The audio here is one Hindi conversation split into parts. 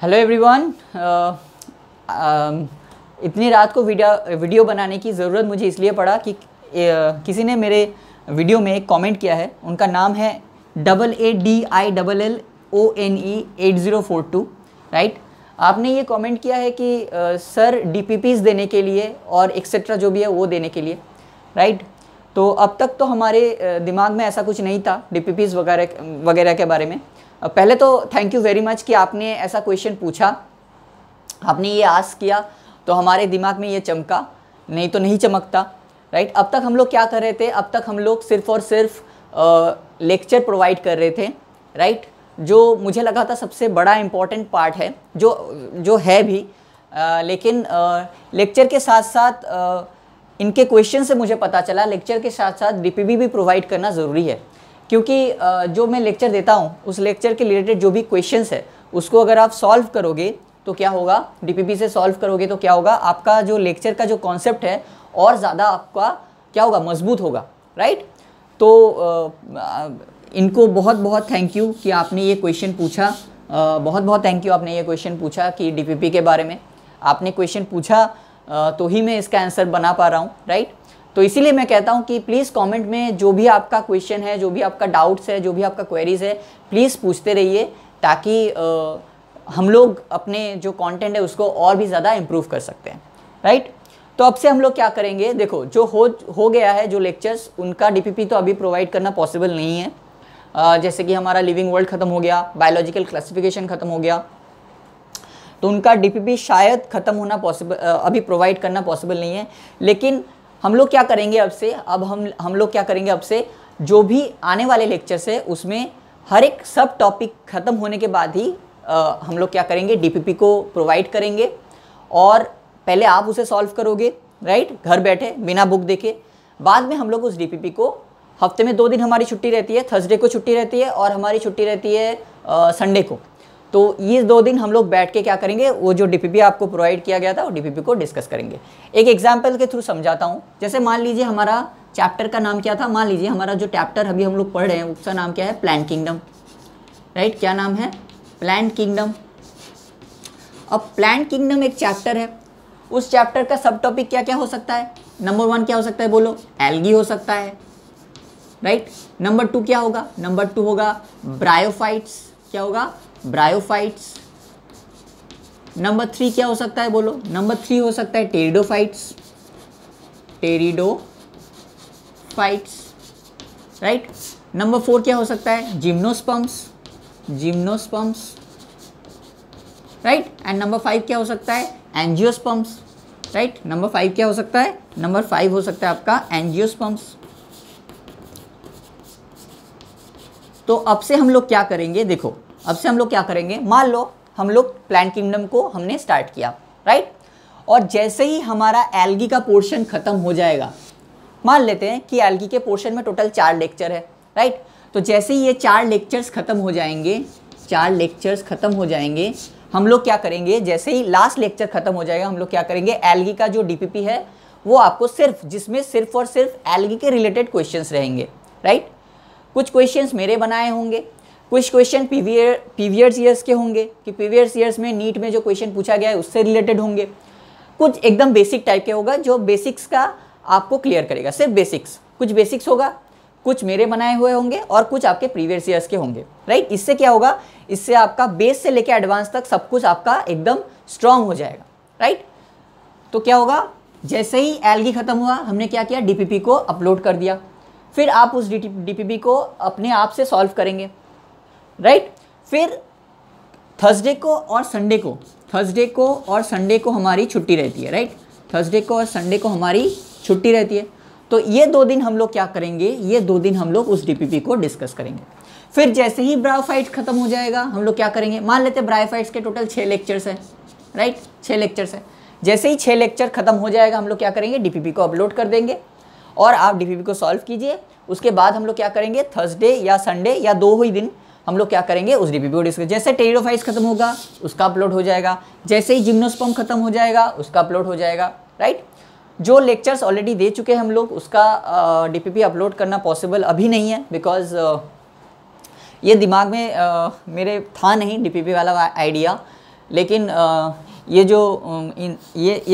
Hello everyone. इतनी रात को वीडियो बनाने की ज़रूरत मुझे इसलिए पड़ा कि किसी ने मेरे वीडियो में एक कमेंट किया है। उनका नाम है AADILLONE8042, राइट। आपने ये कमेंट किया है कि सर DPPs देने के लिए और एक्सेट्रा जो भी है वो देने के लिए, राइट। तो अब तक तो हमारे दिमाग में ऐसा कुछ नहीं था DPPs वगैरह के बारे में। पहले तो थैंक यू वेरी मच कि आपने ऐसा क्वेश्चन पूछा, आपने ये आस्क किया, तो हमारे दिमाग में ये चमका, नहीं तो नहीं चमकता, राइट। अब तक हम लोग क्या कर रहे थे? अब तक हम लोग सिर्फ और सिर्फ लेक्चर प्रोवाइड कर रहे थे, राइट। जो मुझे लगा था सबसे बड़ा इम्पॉर्टेंट पार्ट है, जो है भी, लेकिन लेक्चर के साथ साथ इनके क्वेश्चन से मुझे पता चला लेक्चर के साथ साथ DPP भी प्रोवाइड करना ज़रूरी है। क्योंकि जो मैं लेक्चर देता हूँ उस लेक्चर के रिलेटेड जो भी क्वेश्चंस है उसको अगर आप सॉल्व करोगे तो क्या होगा, DPP से सॉल्व करोगे तो क्या होगा, आपका जो लेक्चर का जो कॉन्सेप्ट है और ज़्यादा आपका क्या होगा, मजबूत होगा, राइट। तो इनको बहुत बहुत थैंक यू कि आपने ये क्वेश्चन पूछा, बहुत बहुत थैंक यू आपने ये क्वेश्चन पूछा कि DPP के बारे में आपने क्वेश्चन पूछा, तो ही मैं इसका आंसर बना पा रहा हूँ, राइट। तो इसीलिए मैं कहता हूँ कि प्लीज़ कमेंट में जो भी आपका क्वेश्चन है, जो भी आपका डाउट्स है, जो भी आपका क्वेरीज है, प्लीज़ पूछते रहिए, ताकि हम लोग अपने जो कंटेंट है उसको और भी ज़्यादा इम्प्रूव कर सकते हैं, राइट। तो अब से हम लोग क्या करेंगे, देखो जो हो गया है जो लेक्चर्स, उनका DPP तो अभी प्रोवाइड करना पॉसिबल नहीं है। जैसे कि हमारा लिविंग वर्ल्ड ख़त्म हो गया, बायोलॉजिकल क्लासिफिकेशन ख़त्म हो गया, तो उनका DPP शायद ख़त्म होना पॉसिबल, अभी प्रोवाइड करना पॉसिबल नहीं है। लेकिन हम लोग क्या करेंगे अब से, अब हम लोग क्या करेंगे अब से, जो भी आने वाले लेक्चर्स है उसमें हर एक सब टॉपिक ख़त्म होने के बाद ही हम लोग क्या करेंगे, DPP को प्रोवाइड करेंगे। और पहले आप उसे सॉल्व करोगे, राइट, घर बैठे बिना बुक देखे। बाद में हम लोग उस DPP को, हफ्ते में 2 दिन हमारी छुट्टी रहती है, थर्सडे को छुट्टी रहती है और हमारी छुट्टी रहती है संडे को। तो ये 2 दिन हम लोग बैठ के क्या करेंगे, वो जो DPP आपको प्रोवाइड किया गया था वो DPP को डिस्कस करेंगे। एक एग्जाम्पल के थ्रू समझाता हूँ। जैसे मान लीजिए हमारा चैप्टर का नाम क्या था, मान लीजिए हमारा जो चैप्टर अभी हम लोग पढ़ रहे हैं उसका नाम क्या है, प्लांट किंगडम, राइट। क्या नाम है, प्लांट किंगडम। अब प्लांट किंगडम एक चैप्टर है, उस चैप्टर का सब टॉपिक क्या क्या हो सकता है। नंबर 1 क्या हो सकता है, बोलो, एल्गी हो सकता है, राइट। नंबर 2 क्या होगा, नंबर 2 होगा ब्रायोफाइट्स, क्या होगा, ब्रायोफाइट्स। नंबर 3 क्या हो सकता है, बोलो, नंबर 3 हो सकता है टेरिडोफाइट्स, टेरिडोफाइट्स, राइट। नंबर 4 क्या हो सकता है, gymnosperms, gymnosperms, right. And number 5 क्या हो सकता है, एंजियोस्पर्म्स, राइट। नंबर 5 क्या हो सकता है, नंबर 5 हो सकता है आपका एंजियोस्पर्म्स। तो अब से हम लोग क्या करेंगे, देखो अब से हम लोग क्या करेंगे, मान लो हम लोग प्लांट किंगडम को हमने स्टार्ट किया, राइट। और जैसे ही हमारा एल्गी का पोर्शन खत्म हो जाएगा, मान लेते हैं कि एल्गी के पोर्शन में टोटल 4 लेक्चर है, राइट। तो जैसे ही ये 4 लेक्चर्स खत्म हो जाएंगे, 4 लेक्चर्स खत्म हो जाएंगे, हम लोग क्या करेंगे, जैसे ही लास्ट लेक्चर खत्म हो जाएगा, हम लोग क्या करेंगे, एल्गी का जो DPP है वो आपको सिर्फ, जिसमें सिर्फ और सिर्फ एल्गी के रिलेटेड क्वेश्चंस रहेंगे, राइट। कुछ क्वेश्चंस मेरे बनाए होंगे, कुछ क्वेश्चन प्रीवियस ईयर्स के होंगे कि प्रीवियस ईयर्स में नीट में जो क्वेश्चन पूछा गया है उससे रिलेटेड होंगे, कुछ एकदम बेसिक टाइप के होगा जो बेसिक्स का आपको क्लियर करेगा, सिर्फ बेसिक्स, कुछ बेसिक्स होगा, कुछ मेरे बनाए हुए होंगे और कुछ आपके प्रीवियस ईयर्स के होंगे, राइट। इससे क्या होगा, इससे आपका बेस से लेकर एडवांस तक सब कुछ आपका एकदम स्ट्रांग हो जाएगा, राइट। तो क्या होगा, जैसे ही एल्गी खत्म हुआ, हमने क्या किया, DPP को अपलोड कर दिया, फिर आप उस DPP को अपने आप से सॉल्व करेंगे, राइट। फिर थर्सडे को और संडे को, थर्सडे को और संडे को हमारी छुट्टी रहती है, राइट। थर्सडे को और संडे को हमारी छुट्टी रहती है। तो ये 2 दिन हम लोग क्या करेंगे, ये 2 दिन हम लोग उस DPP को डिस्कस करेंगे। फिर जैसे ही ब्रायोफाइट्स खत्म हो जाएगा, हम लोग क्या करेंगे, मान लेते हैं ब्रायोफाइट्स के टोटल 6 लेक्चर्स हैं, राइट, 6 लेक्चर्स हैं। जैसे ही 6 लेक्चर खत्म हो जाएगा, हम लोग क्या करेंगे, DPP को अपलोड कर देंगे और आप DPP को सॉल्व कीजिए। उसके बाद हम लोग क्या करेंगे, थर्सडे या संडे या 2 ही दिन हम लोग क्या करेंगे, उस DPP को डिस्कस। जैसे टेरिडोफाइट्स खत्म होगा उसका अपलोड हो जाएगा, जैसे ही जिम्नोस्पर्म खत्म हो जाएगा उसका अपलोड हो जाएगा, राइट। जो लेक्चर्स ऑलरेडी दे चुके हैं हम लोग उसका DPP अपलोड करना पॉसिबल अभी नहीं है, बिकॉज ये दिमाग में मेरे था नहीं DPP वाला आइडिया। लेकिन ये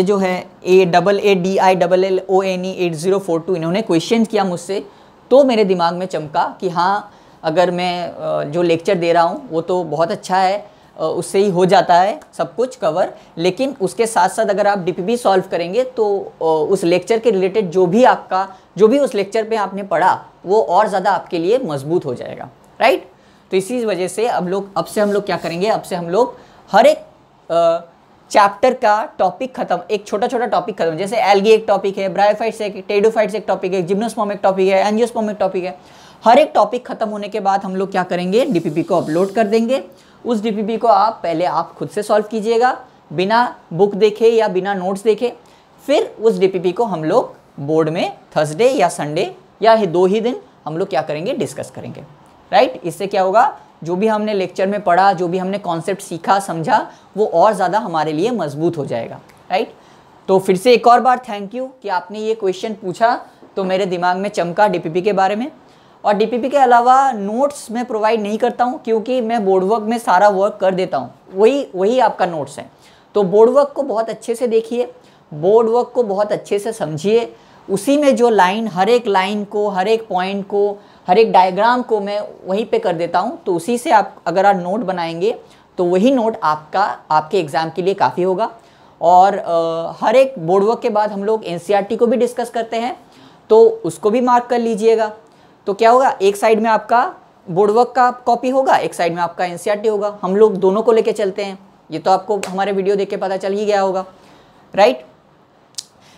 जो है AAADILLONE8042 इन्होंने क्वेश्चन किया मुझसे, तो मेरे दिमाग में चमका कि हाँ, अगर मैं जो लेक्चर दे रहा हूँ वो तो बहुत अच्छा है, उससे ही हो जाता है सब कुछ कवर, लेकिन उसके साथ साथ अगर आप DPP सॉल्व करेंगे तो उस लेक्चर के रिलेटेड जो भी उस लेक्चर पे आपने पढ़ा वो और ज़्यादा आपके लिए मजबूत हो जाएगा, राइट। तो इसी वजह से अब से हम लोग क्या करेंगे, अब से हम लोग हर एक चैप्टर का टॉपिक खत्म, एक छोटा छोटा टॉपिक खत्म, जैसे एल्गी एक टॉपिक है, ब्रायोफाइट्स एक, टेरिडोफाइट्स एक टॉपिक है, जिम्नोस्पर्म एक टॉपिक है, एंजियोस्पर्म एक टॉपिक है, हर एक टॉपिक खत्म होने के बाद हम लोग क्या करेंगे, DPP को अपलोड कर देंगे। उस DPP को पहले आप खुद से सॉल्व कीजिएगा बिना बुक देखे या बिना नोट्स देखे, फिर उस DPP को हम लोग बोर्ड में थर्सडे या संडे या 2 ही दिन हम लोग क्या करेंगे, डिस्कस करेंगे, राइट। इससे क्या होगा, जो भी हमने लेक्चर में पढ़ा, जो भी हमने कॉन्सेप्ट सीखा समझा, वो और ज़्यादा हमारे लिए मजबूत हो जाएगा, राइट। तो फिर से एक और बार थैंक यू कि आपने ये क्वेश्चन पूछा, तो मेरे दिमाग में चमका DPP के बारे में। और DPP के अलावा नोट्स मैं प्रोवाइड नहीं करता हूँ, क्योंकि मैं बोर्ड वर्क में सारा वर्क कर देता हूँ, वही आपका नोट्स है। तो बोर्ड वर्क को बहुत अच्छे से देखिए, बोर्ड वर्क को बहुत अच्छे से समझिए, उसी में जो लाइन, हर एक लाइन को, हर एक पॉइंट को, हर एक डायग्राम को मैं वहीं पे कर देता हूँ। तो उसी से आप अगर आप नोट बनाएंगे तो वही नोट आपके एग्ज़ाम के लिए काफ़ी होगा। और हर एक बोर्ड वर्क के बाद हम लोग NCERT को भी डिस्कस करते हैं, तो उसको भी मार्क कर लीजिएगा। तो क्या होगा, एक साइड में आपका बोर्ड वर्क का कॉपी होगा, एक साइड में आपका NCERT होगा, हम लोग दोनों को लेके चलते हैं। ये तो आपको हमारे वीडियो देख के पता चल ही गया होगा, राइट।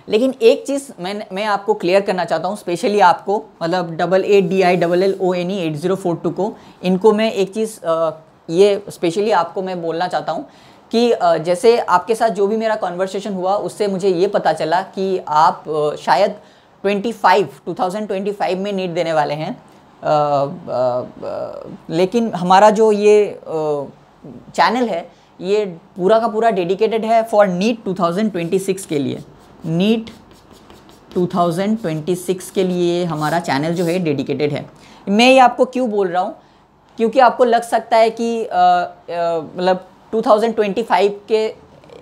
लेकिन एक चीज़ मैं आपको क्लियर करना चाहता हूँ, स्पेशली आपको, मतलब AADILLONE8042 को, इनको मैं एक चीज़ ये स्पेशली आपको मैं बोलना चाहता हूँ कि जैसे आपके साथ जो भी मेरा कॉन्वर्सेशन हुआ, उससे मुझे ये पता चला कि आप शायद 2025 में नीट देने वाले हैं, लेकिन हमारा जो ये चैनल है ये पूरा का पूरा डेडिकेटेड है फॉर नीट 2026 के लिए। नीट 2026 के लिए हमारा चैनल जो है डेडिकेटेड है। मैं ये आपको क्यों बोल रहा हूँ, क्योंकि आपको लग सकता है कि मतलब 2025 के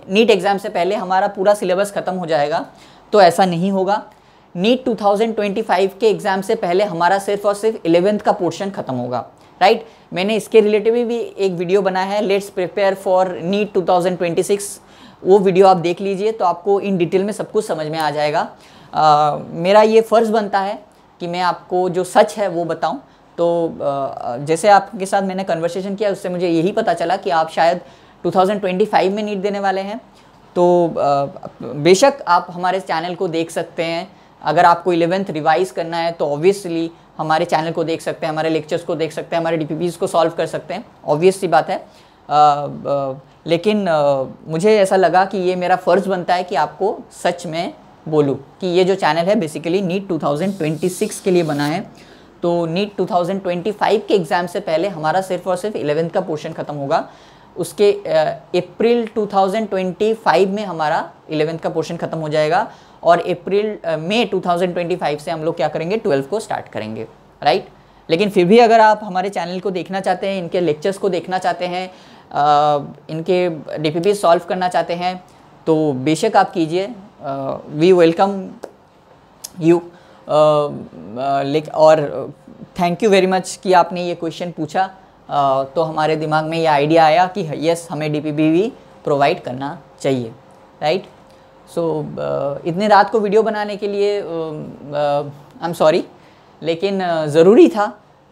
नीट एग्ज़ाम से पहले हमारा पूरा सिलेबस ख़त्म हो जाएगा, तो ऐसा नहीं होगा। नीट 2025 के एग्ज़ाम से पहले हमारा सिर्फ और सिर्फ 11th का पोर्शन ख़त्म होगा, राइट। मैंने इसके रिलेटिव भी एक वीडियो बनाया है, लेट्स प्रिपेयर फॉर नीट 2026। वो वीडियो आप देख लीजिए, तो आपको इन डिटेल में सब कुछ समझ में आ जाएगा। मेरा ये फ़र्ज़ बनता है कि मैं आपको जो सच है वो बताऊं। तो जैसे आपके साथ मैंने कन्वर्सेशन किया, उससे मुझे यही पता चला कि आप शायद 2025 में नीट देने वाले हैं। तो बेशक आप हमारे चैनल को देख सकते हैं। अगर आपको 11th रिवाइज़ करना है तो ऑब्वियसली हमारे चैनल को देख सकते हैं, हमारे लेक्चर्स को देख सकते हैं, हमारे DPPs को सॉल्व कर सकते हैं, ऑब्वियस सी बात है। लेकिन मुझे ऐसा लगा कि ये मेरा फ़र्ज़ बनता है कि आपको सच में बोलूँ कि ये जो चैनल है बेसिकली नीट 2026 के लिए बना है। तो नीट 2025 के एग्ज़ाम से पहले हमारा सिर्फ और सिर्फ 11th का पोर्शन ख़त्म होगा। उसके अप्रैल 2025 में हमारा 11th का पोर्शन ख़त्म हो जाएगा, और मई 2025 से हम लोग क्या करेंगे, 12th को स्टार्ट करेंगे, राइट। लेकिन फिर भी अगर आप हमारे चैनल को देखना चाहते हैं, इनके लेक्चर्स को देखना चाहते हैं, इनके DPP सॉल्व करना चाहते हैं, तो बेशक आप कीजिए। We welcome you. और थैंक यू वेरी मच कि आपने ये क्वेश्चन पूछा। तो हमारे दिमाग में ये आइडिया आया कि यस, हमें DPP भी प्रोवाइड करना चाहिए, राइट। सो इतने रात को वीडियो बनाने के लिए आई एम सॉरी, लेकिन ज़रूरी था,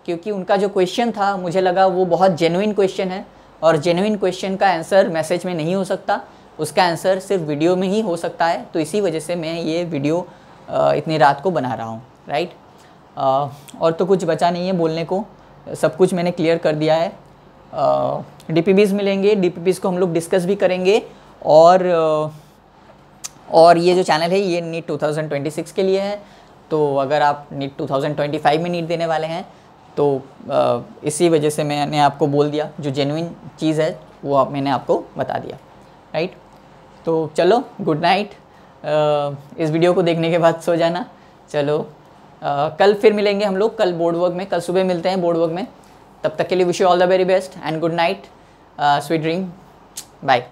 क्योंकि उनका जो क्वेश्चन था मुझे लगा वो बहुत जेन्युइन क्वेश्चन है, और जेन्युइन क्वेश्चन का आंसर मैसेज में नहीं हो सकता, उसका आंसर सिर्फ वीडियो में ही हो सकता है। तो इसी वजह से मैं ये वीडियो इतनी रात को बना रहा हूँ, राइट। और तो कुछ बचा नहीं है बोलने को, सब कुछ मैंने क्लियर कर दिया है। DPPs मिलेंगे, DPPs को हम लोग डिस्कस भी करेंगे। और ये जो चैनल है ये नीट 2026 के लिए है। तो अगर आप नीट 2025 में नीट देने वाले हैं तो इसी वजह से मैंने आपको बोल दिया, जो जेन्युइन चीज़ है वो मैंने आपको बता दिया, राइट। तो चलो, गुड नाइट। इस वीडियो को देखने के बाद सो जाना। चलो, कल फिर मिलेंगे हम लोग, कल बोर्ड वर्क में, कल सुबह मिलते हैं बोर्ड वर्क में। तब तक के लिए wish you all the very best and good night, sweet dream. Bye.